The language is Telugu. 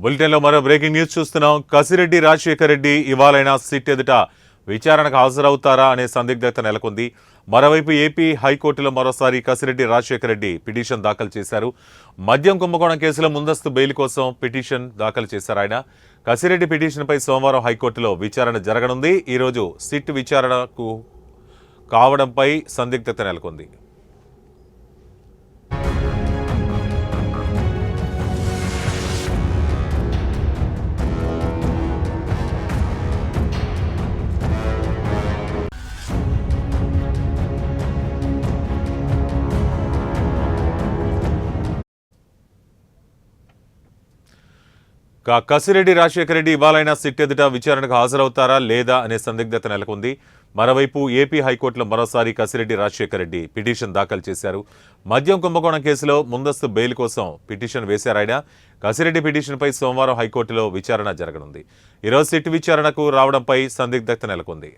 బులెటిన్లో మరో బ్రేకింగ్ న్యూస్ చూస్తున్నాం. కసిరెడ్డి రాజశేఖర్ రెడ్డి ఇవాళైనా సిట్ ఎదుట విచారణకు హాజరవుతారా అనే సందిగ్ధత నెలకొంది. మరోవైపు ఏపీ హైకోర్టులో మరోసారి కసిరెడ్డి రాజశేఖర్ రెడ్డి పిటిషన్ దాఖలు చేశారు. మద్యం కుంభకోణం కేసులో ముందస్తు బెయిల్ కోసం పిటిషన్ దాఖలు చేశారు ఆయన. కసిరెడ్డి పిటిషన్పై సోమవారం హైకోర్టులో విచారణ జరగనుంది. ఈరోజు సిట్ విచారణకు కావడంపై సందిగ్ధత నెలకొంది. కసిరెడ్డి రాజశేఖర్ రెడ్డి ఇవాళైనా సిట్ ఎదుట విచారణకు హాజరవుతారా లేదా అనే సందిగ్ధత నెలకొంది. మరోవైపు ఏపీ హైకోర్టులో మరోసారి కసిరెడ్డి రాజశేఖర్ రెడ్డి పిటిషన్ దాఖలు చేశారు. మద్యం కుంభకోణం కేసులో ముందస్తు బెయిల్ కోసం పిటిషన్ వేశారు ఆయన. కసిరెడ్డి పిటిషన్పై సోమవారం హైకోర్టులో విచారణ జరగనుంది. ఈరోజు సిట్ విచారణకు రావడంపై సందిగ్ధత నెలకొంది.